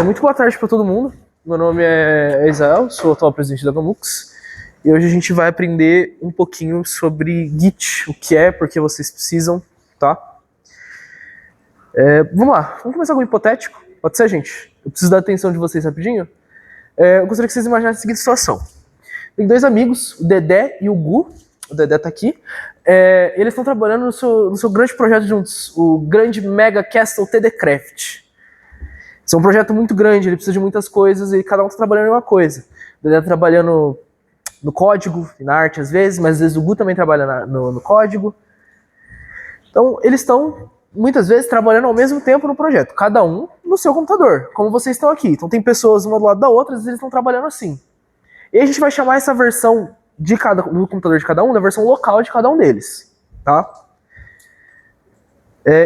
Muito boa tarde para todo mundo. Meu nome é Israel, sou o atual presidente da Gamux. E hoje a gente vai aprender um pouquinho sobre Git, o que é, por que vocês precisam, tá? Vamos lá, vamos começar com um hipotético? Pode ser, gente? Eu preciso da atenção de vocês rapidinho. Eu gostaria que vocês imaginassem a seguinte situação. Tem dois amigos, o Dedé e o Gu. O Dedé tá aqui. Eles estão trabalhando no seu grande projeto juntos, o grande Mega Castle TDCraft. Isso é um projeto muito grande, ele precisa de muitas coisas e cada um está trabalhando em uma coisa. O Dedé tá trabalhando no código e na arte às vezes, mas às vezes o Gu também trabalha no código. Então, eles estão, muitas vezes, trabalhando ao mesmo tempo no projeto, cada um no seu computador, como vocês estão aqui. Então, tem pessoas uma do lado da outra, às vezes eles estão trabalhando assim. E a gente vai chamar essa versão do computador de cada um, da versão local de cada um deles, tá?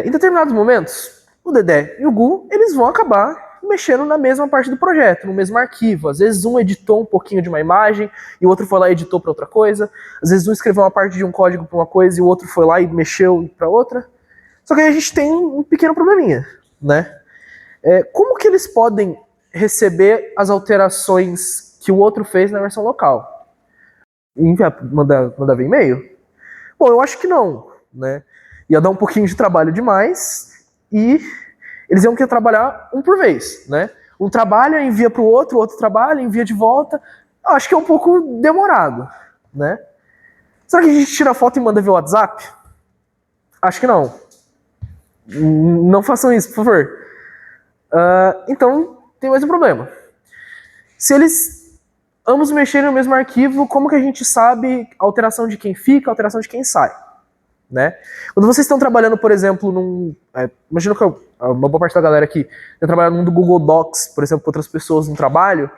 Em determinados momentos, o Dedé e o Gu, eles vão acabar mexendo na mesma parte do projeto, no mesmo arquivo. Às vezes um editou um pouquinho de uma imagem e o outro foi lá e editou para outra coisa. Às vezes um escreveu uma parte de um código para uma coisa e o outro foi lá e mexeu para outra. Só que aí a gente tem um pequeno probleminha, né? Como que eles podem receber as alterações que o outro fez na versão local? Mandar via e-mail? Bom, eu acho que não, né? Ia dar um pouquinho de trabalho demais e eles iam querer trabalhar um por vez, né? Um trabalha, envia para o outro trabalha, envia de volta. Eu acho que é um pouco demorado, né? Será que a gente tira a foto e manda via WhatsApp? Acho que não. Não façam isso, por favor. Então, tem mais um problema. Se eles ambos mexerem no mesmo arquivo, como que a gente sabe a alteração de quem fica, a alteração de quem sai? Né? Quando vocês estão trabalhando, por exemplo, imagina que uma boa parte da galera aqui está trabalhando num do Google Docs, por exemplo, com outras pessoas no trabalho,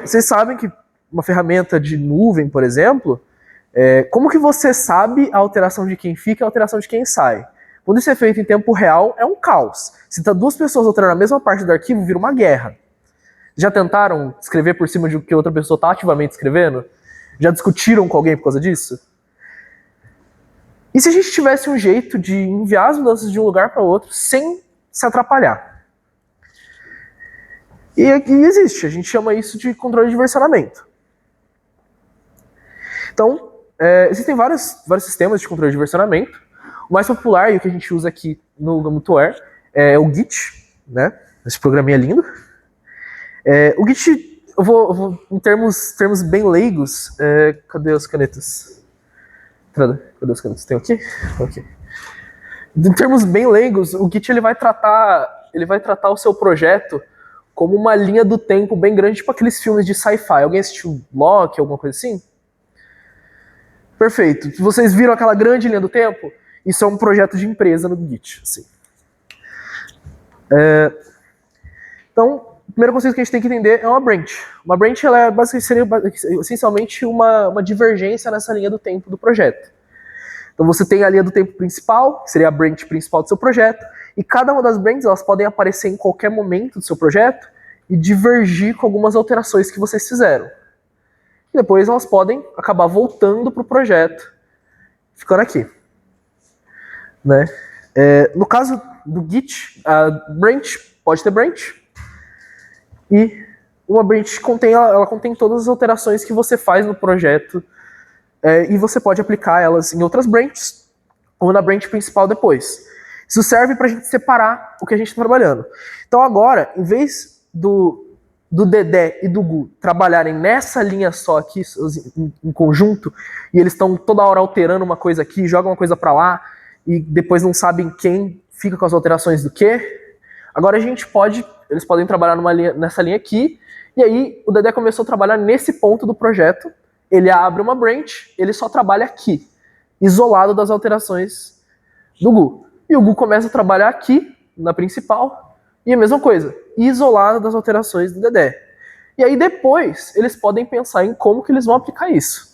vocês sabem que uma ferramenta de nuvem, por exemplo, como que você sabe a alteração de quem fica e a alteração de quem sai? Quando isso é feito em tempo real, é um caos. Se tá duas pessoas alterando a mesma parte do arquivo, vira uma guerra. Já tentaram escrever por cima de que outra pessoa está ativamente escrevendo? Já discutiram com alguém por causa disso? E se a gente tivesse um jeito de enviar as mudanças de um lugar para outro sem se atrapalhar? E existe, a gente chama isso de controle de versionamento. Então, existem vários sistemas de controle de versionamento. O mais popular e o que a gente usa aqui no Gamutware é o Git, né? Esse programinha lindo. O Git, eu vou em termos bem leigos, cadê as canetas? Cadê as canetas? Tem aqui? Ok. Em termos bem leigos, o Git ele vai tratar o seu projeto como uma linha do tempo bem grande, tipo aqueles filmes de sci-fi. Alguém assistiu Loki, alguma coisa assim? Perfeito. Vocês viram aquela grande linha do tempo? Isso é um projeto de empresa no Git. Assim. Então, o primeiro conceito que a gente tem que entender é uma branch. Uma branch ela seria essencialmente uma divergência nessa linha do tempo do projeto. Então você tem a linha do tempo principal, que seria a branch principal do seu projeto, e cada uma das branches elas podem aparecer em qualquer momento do seu projeto e divergir com algumas alterações que vocês fizeram. E depois elas podem acabar voltando para o projeto, ficando aqui. Né? No caso do Git, a branch pode ter branch, e uma branch contém todas as alterações que você faz no projeto, e você pode aplicar elas em outras branches, ou na branch principal depois. Isso serve para a gente separar o que a gente está trabalhando. Então agora, em vez do Dedé e do Gu trabalharem nessa linha só aqui, em conjunto, e eles estão toda hora alterando uma coisa aqui, jogam uma coisa para lá, e depois não sabem quem fica com as alterações do quê, agora eles podem trabalhar nessa linha aqui, e aí o Dedé começou a trabalhar nesse ponto do projeto, ele abre uma branch, ele só trabalha aqui, isolado das alterações do Gu. E o Gu começa a trabalhar aqui, na principal, e a mesma coisa, isolado das alterações do Dedé. E aí depois eles podem pensar em como que eles vão aplicar isso.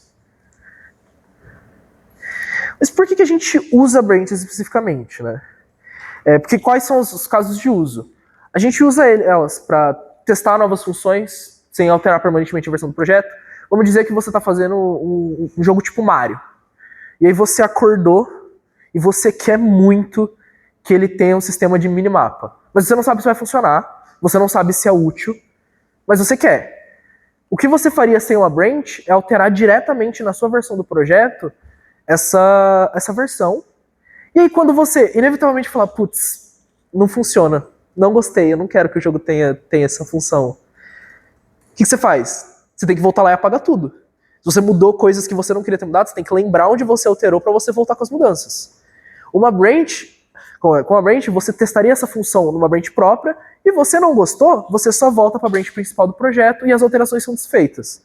Mas por que a gente usa branches especificamente, né? Porque quais são os casos de uso? A gente usa elas para testar novas funções, sem alterar permanentemente a versão do projeto. Vamos dizer que você está fazendo um jogo tipo Mario. E aí você acordou e você quer muito que ele tenha um sistema de minimapa. Mas você não sabe se vai funcionar, você não sabe se é útil, mas você quer. O que você faria sem uma branch é alterar diretamente na sua versão do projeto essa versão. E aí quando você inevitavelmente falar, putz, não funciona, não gostei, eu não quero que o jogo tenha essa função. O que você faz? Você tem que voltar lá e apagar tudo. Se você mudou coisas que você não queria ter mudado, você tem que lembrar onde você alterou para você voltar com as mudanças. Uma branch, com a branch, você testaria essa função numa branch própria, e você não gostou, você só volta para a branch principal do projeto e as alterações são desfeitas.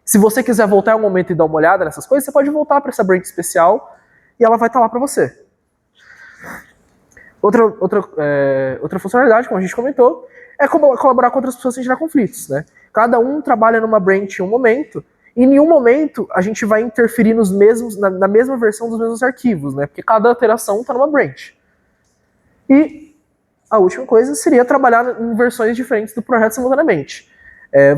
Se você quiser voltar um momento e dar uma olhada nessas coisas, você pode voltar para essa branch especial e ela vai estar lá para você. Outra funcionalidade, como a gente comentou, é colaborar com outras pessoas sem gerar conflitos, né? Cada um trabalha numa branch em um momento, e em nenhum momento a gente vai interferir na mesma versão dos mesmos arquivos, né? Porque cada alteração está numa branch. E a última coisa seria trabalhar em versões diferentes do projeto simultaneamente.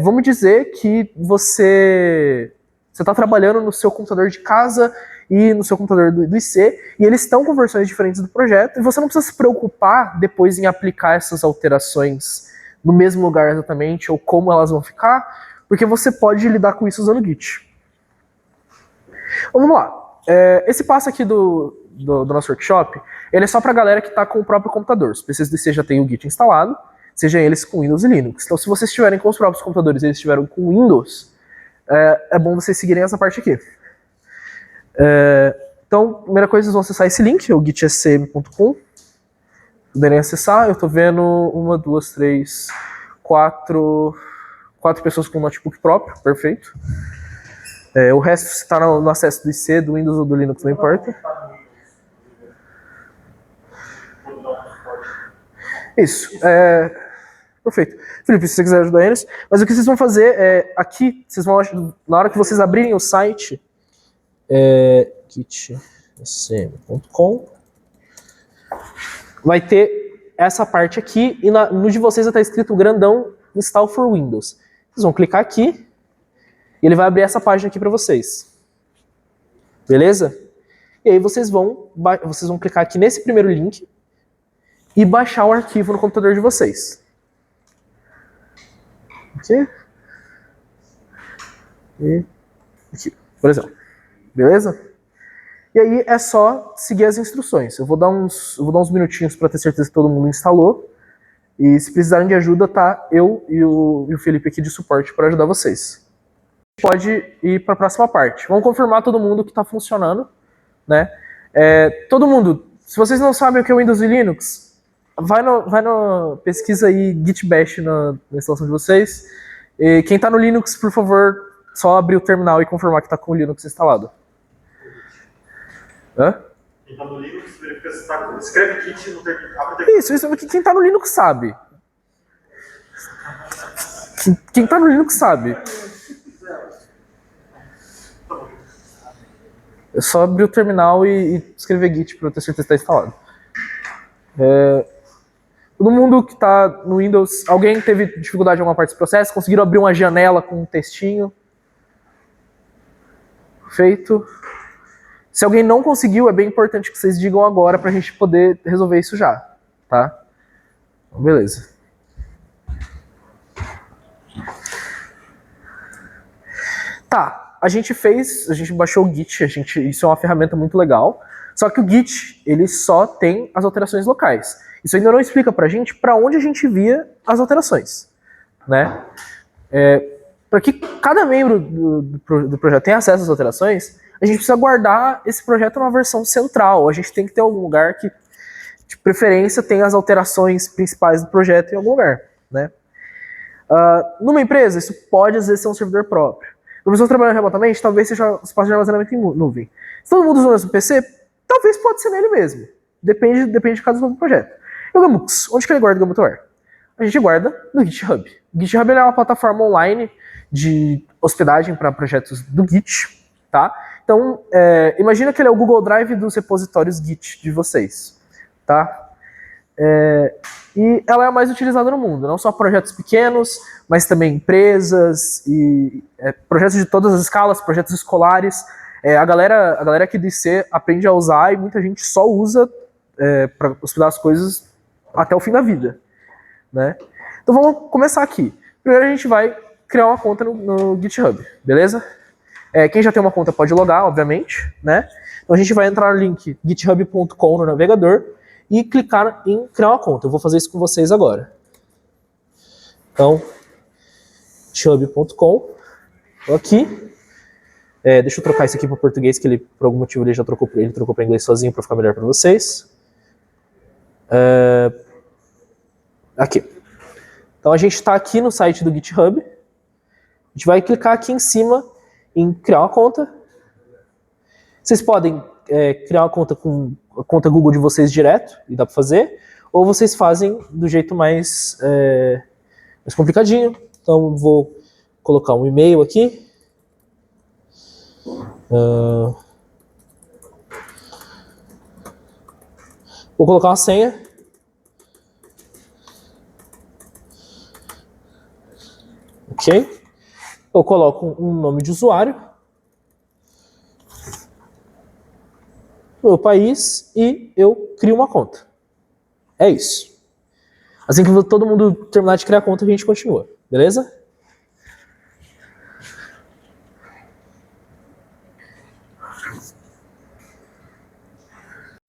Vamos dizer que você está trabalhando no seu computador de casa e no seu computador do IC, e eles estão com versões diferentes do projeto, e você não precisa se preocupar depois em aplicar essas alterações no mesmo lugar exatamente, ou como elas vão ficar, porque você pode lidar com isso usando o Git. Então, vamos lá. Esse passo aqui do nosso workshop, ele é só para a galera que está com o próprio computador. Os PCs do IC já tem o Git instalado, seja eles com Windows e Linux. Então, se vocês estiverem com os próprios computadores e eles estiverem com Windows, é bom vocês seguirem essa parte aqui. Então, primeira coisa, vocês vão acessar esse link, o gitscm.com. Puderem acessar, eu estou vendo 1, 2, 3, 4 pessoas com notebook próprio, perfeito. O resto, se está no acesso do IC, do Windows ou do Linux, não importa. Isso, perfeito. Felipe, se você quiser ajudar eles. Mas o que vocês vão fazer aqui, vocês vão, na hora que vocês abrirem o site, gitscm.com, vai ter essa parte aqui, e no de vocês vai estar escrito grandão Install for Windows. Vocês vão clicar aqui, e ele vai abrir essa página aqui para vocês. Beleza? E aí vocês vão clicar aqui nesse primeiro link, e baixar o arquivo no computador de vocês. Aqui. E aqui, por exemplo. Beleza? E aí é só seguir as instruções. Eu vou dar uns minutinhos para ter certeza que todo mundo instalou. E se precisarem de ajuda, tá eu e o Felipe aqui de suporte para ajudar vocês. Pode ir para a próxima parte. Vamos confirmar todo mundo que está funcionando, né? Todo mundo, se vocês não sabem o que é Windows e Linux, vai no pesquisa aí Git Bash na instalação de vocês. E quem está no Linux, por favor, só abrir o terminal e confirmar que está com o Linux instalado. Hã? Quem está no Linux, verifica se está. Escreve Git no terminal. Isso, quem está no Linux sabe. Quem está no Linux sabe. É só abrir o terminal e escrever Git para eu ter certeza que está instalado. Todo mundo que está no Windows, alguém teve dificuldade em alguma parte desse processo? Conseguiram abrir uma janela com um textinho? Feito. Se alguém não conseguiu, é bem importante que vocês digam agora para a gente poder resolver isso já, tá? Então, beleza. Tá, a gente baixou o Git, isso é uma ferramenta muito legal, só que o Git, ele só tem as alterações locais. Isso ainda não explica pra gente para onde a gente via as alterações, né? Para que cada membro do projeto tenha acesso às alterações, a gente precisa guardar esse projeto numa versão central. A gente tem que ter algum lugar que, de preferência, tenha as alterações principais do projeto em algum lugar, né? Numa empresa, isso pode, às vezes, ser um servidor próprio. Uma pessoa trabalhando remotamente, talvez seja um espaço de armazenamento em nuvem. Se todo mundo usa o mesmo PC, talvez pode ser nele mesmo. Depende de cada projeto. E o Gamux, onde que ele guarda o Gamutower? A gente guarda no GitHub. O GitHub é uma plataforma online de hospedagem para projetos do Git, tá? Então, imagina que ele é o Google Drive dos repositórios Git de vocês, tá? E ela é a mais utilizada no mundo, não só projetos pequenos, mas também empresas e projetos de todas as escalas, projetos escolares. A galera aqui do IC aprende a usar e muita gente só usa para hospedar as coisas até o fim da vida, né? Então Então vamos começar aqui. Primeiro a gente vai criar uma conta no GitHub, beleza? Quem já tem uma conta pode logar, obviamente, né? Então a gente vai entrar no link github.com no navegador e clicar em criar uma conta. Eu vou fazer isso com vocês agora. Então, github.com, tô aqui. Deixa eu trocar isso aqui para português, que ele, por algum motivo, ele trocou para inglês sozinho para ficar melhor para vocês. Aqui. Então a gente está aqui no site do GitHub. A gente vai clicar aqui em cima em criar uma conta. Vocês podem criar uma conta com a conta Google de vocês direto, e dá para fazer, ou vocês fazem do jeito mais complicadinho. Então vou colocar um e-mail aqui. Vou colocar uma senha. Ok? Eu coloco um nome de usuário, meu país, e eu crio uma conta. É isso. Assim que todo mundo terminar de criar a conta, a gente continua. Beleza?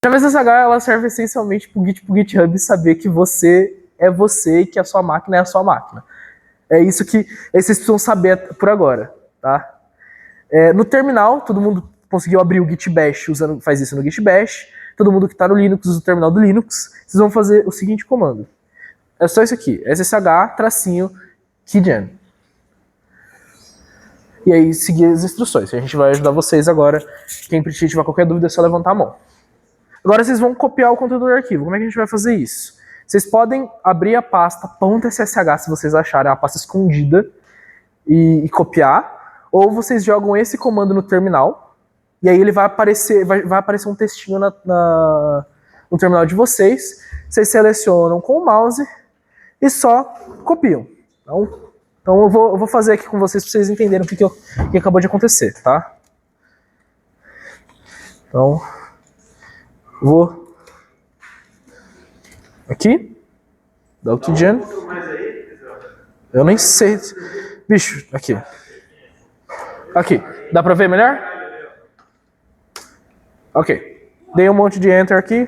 A JavaSH ela serve essencialmente para o GitHub saber que você é você e que a sua máquina é a sua máquina. É isso que vocês precisam saber por agora, tá? No terminal, todo mundo conseguiu abrir o Git Bash, faz isso no Git Bash. Todo mundo que está no Linux usa o terminal do Linux. Vocês vão fazer o seguinte comando. É só isso aqui, ssh-keygen. E aí seguir as instruções. A gente vai ajudar vocês agora. Quem tiver qualquer dúvida é só levantar a mão. Agora vocês vão copiar o conteúdo do arquivo. Como é que a gente vai fazer isso? Vocês podem abrir a pasta .ssh se vocês acharem a pasta escondida e copiar, ou vocês jogam esse comando no terminal e aí ele vai aparecer um textinho no terminal de vocês. Vocês selecionam com o mouse e só copiam. Então eu vou fazer aqui com vocês para vocês entenderem o que acabou de acontecer, tá? Então vou aqui, dá o keygen. Eu nem sei. Bicho, aqui. Aqui, dá pra ver melhor? Ok. Dei um monte de enter aqui,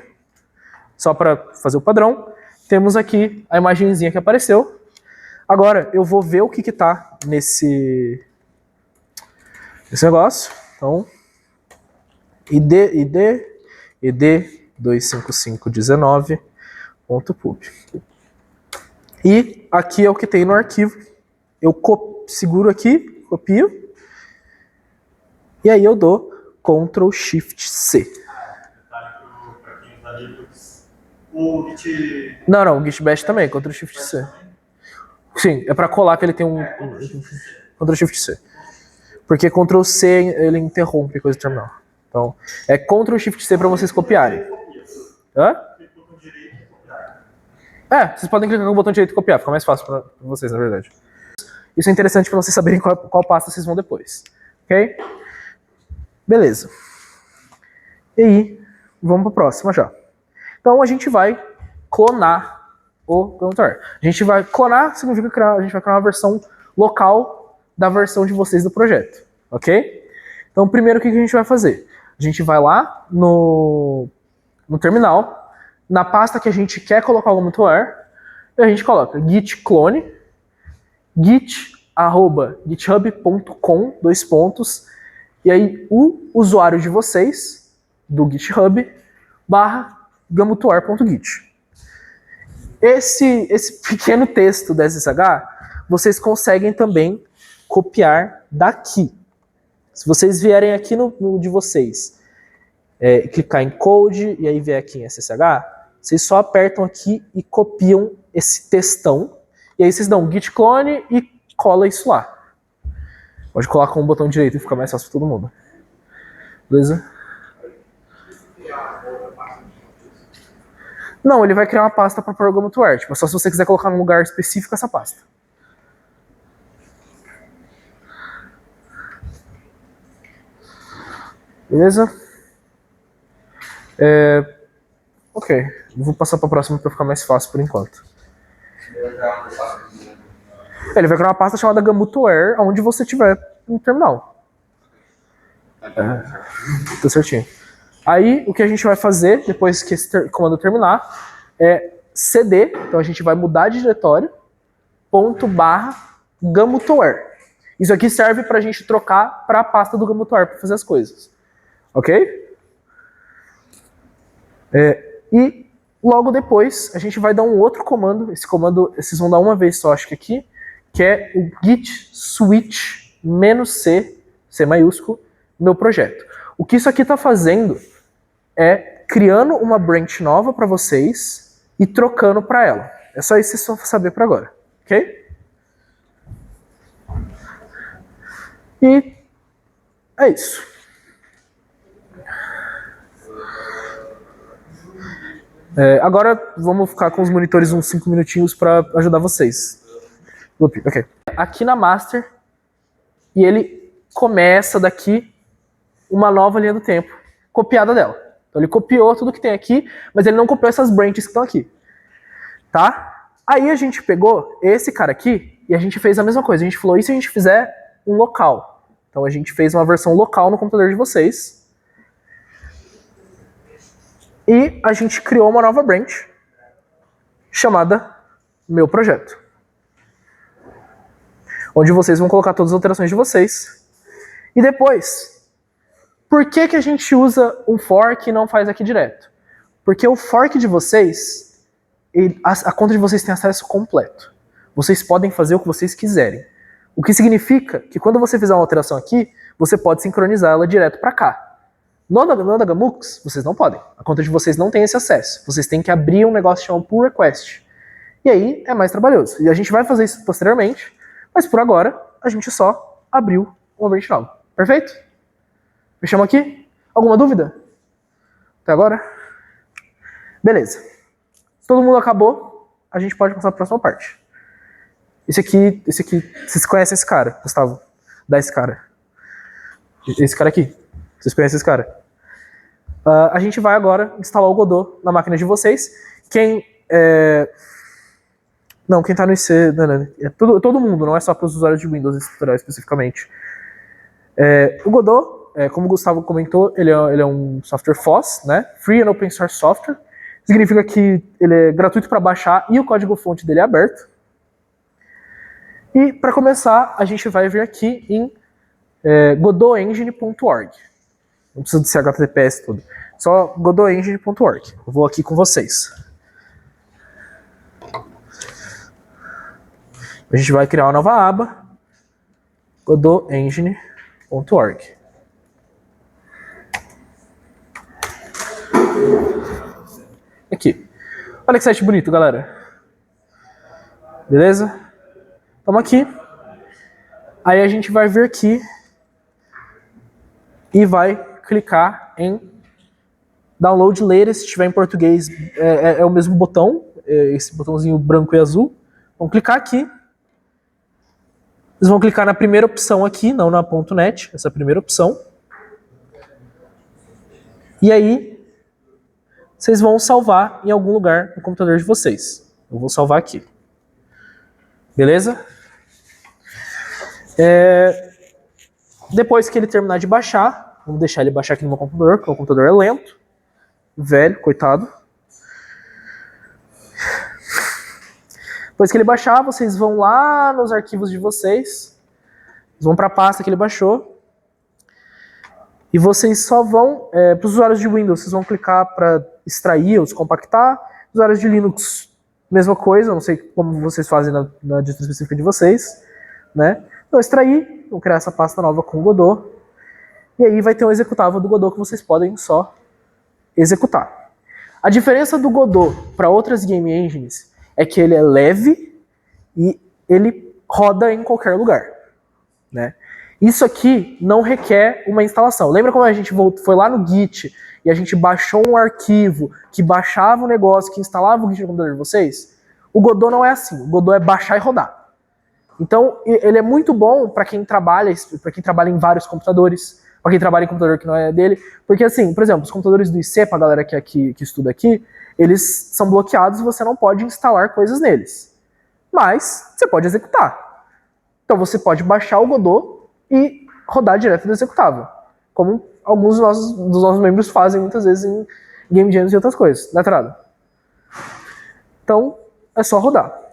só pra fazer o padrão. Temos aqui a imagenzinha que apareceu. Agora, eu vou ver o que tá nesse negócio. Então, id 25519.pub. E aqui é o que tem no arquivo. Eu seguro aqui, copio. E aí eu dou Ctrl Shift C. Para quem usa Linux, o Git... Não, o Git Bash também, Ctrl Shift C. Sim, é para colar que ele tem um Ctrl Shift C. Porque Ctrl C ele interrompe coisa do terminal. Então, é Ctrl Shift C para vocês copiarem. Hã? Vocês podem clicar com o botão direito e copiar, fica mais fácil para vocês, na verdade. Isso é interessante para vocês saberem qual pasta vocês vão depois. Ok? Beleza. E aí, vamos para a próxima já. Então a gente vai clonar o GoToWare. A gente vai clonar, significa que a gente vai criar uma versão local da versão de vocês do projeto. Ok? Então primeiro o que a gente vai fazer? A gente vai lá no terminal, na pasta que a gente quer colocar o GoToWare, e a gente coloca git clone, git@github.com, e aí o usuário de vocês, do GitHub, /gamutoar.git. Esse pequeno texto da SSH, vocês conseguem também copiar daqui. Se vocês vierem aqui no de vocês, clicar em Code, e aí vier aqui em SSH, vocês só apertam aqui e copiam esse textão, e aí vocês dão git clone e cola isso lá. Pode colar com o botão direito e fica mais fácil para todo mundo. Beleza? Não, ele vai criar uma pasta para o GoToWare. Tipo, só se você quiser colocar num lugar específico essa pasta. Beleza? Ok. Vou passar para a próxima para ficar mais fácil por enquanto. Ele vai criar uma pasta chamada Gamutoer, onde você tiver no terminal. Tá certinho. Aí, o que a gente vai fazer, depois que esse comando terminar, é cd, então a gente vai mudar de diretório, /Gamutoer. Isso aqui serve pra gente trocar pra pasta do Gamutoer para fazer as coisas. Ok? E logo depois, a gente vai dar um outro comando. Esse comando, vocês vão dar uma vez só, acho que aqui, que é o git switch -c, C maiúsculo, meu projeto. O que isso aqui está fazendo é criando uma branch nova para vocês e trocando para ela. É só isso que vocês vão saber por agora, ok? E é isso. Agora vamos ficar com os monitores uns 5 minutinhos para ajudar vocês. Ok. Aqui na master, e ele começa daqui uma nova linha do tempo, copiada dela. Então ele copiou tudo que tem aqui, mas ele não copiou essas branches que estão aqui. Tá? Aí a gente pegou esse cara aqui e a gente fez a mesma coisa. A gente falou, e se a gente fizer um local? Então a gente fez uma versão local no computador de vocês. E a gente criou uma nova branch chamada meu projeto. Onde vocês vão colocar todas as alterações de vocês. E depois, por que a gente usa um fork e não faz aqui direto? Porque o fork de vocês, a conta de vocês tem acesso completo. Vocês podem fazer o que vocês quiserem. O que significa que quando você fizer uma alteração aqui, você pode sincronizar ela direto para cá. No da Gamux, vocês não podem. A conta de vocês não tem esse acesso. Vocês têm que abrir um negócio chamado pull request. E aí é mais trabalhoso. E a gente vai fazer isso posteriormente, mas por agora a gente só abriu uma branch nova. Perfeito? Fechamos aqui? Alguma dúvida? Até agora? Beleza. Se todo mundo acabou, a gente pode passar para a próxima parte. Esse aqui, vocês conhecem esse cara, Gustavo? Dá esse cara. Esse cara aqui. Vocês conhecem esse cara? A gente vai agora instalar o Godot na máquina de vocês. Quem tá no IC... Não, é todo mundo, não é só para os usuários de Windows esse tutorial especificamente. O Godot, como o Gustavo comentou, ele é um software FOSS, né? Free and Open Source Software. Significa que ele é gratuito para baixar e o código-fonte dele é aberto. E para começar, a gente vai vir aqui em godotengine.org. Não precisa de ser HTTPS tudo. Só godotengine.org. Eu vou aqui com vocês. A gente vai criar uma nova aba. godotengine.org. Aqui. Olha que site bonito, galera. Beleza? Estamos aqui. Aí a gente vai vir aqui e vai clicar em Download Later. Se tiver em português, é o mesmo botão, esse botãozinho branco e azul. Vamos clicar aqui. Vocês vão clicar na primeira opção aqui, não na .NET, essa primeira opção. E aí, vocês vão salvar em algum lugar no computador de vocês. Eu vou salvar aqui. Beleza? Depois que ele terminar de baixar, vamos deixar ele baixar aqui no meu computador, porque o computador é lento, velho, coitado. Depois que ele baixar, vocês vão lá nos arquivos de vocês, vão para a pasta que ele baixou, e vocês só vão, para os usuários de Windows, vocês vão clicar para extrair ou descompactar. Usuários de Linux, mesma coisa, não sei como vocês fazem na distro específica de vocês, né? Então, extrair, vou criar essa pasta nova com o Godot, e aí vai ter um executável do Godot que vocês podem só executar. A diferença do Godot para outras game engines é que ele é leve e ele roda em qualquer lugar, né? Isso aqui não requer uma instalação. Lembra quando a gente foi lá no Git e a gente baixou um arquivo que baixava o negócio, que instalava o Git no computador de vocês? O Godot não é assim. O Godot é baixar e rodar. Então, ele é muito bom para quem trabalha em vários computadores, para quem trabalha em computador que não é dele, porque assim, por exemplo, os computadores do IC, para a galera que estuda aqui, eles são bloqueados e você não pode instalar coisas neles. Mas você pode executar. Então você pode baixar o Godot e rodar direto do executável, como alguns dos nossos membros fazem muitas vezes em game jams e outras coisas, não é nada. Então é só rodar.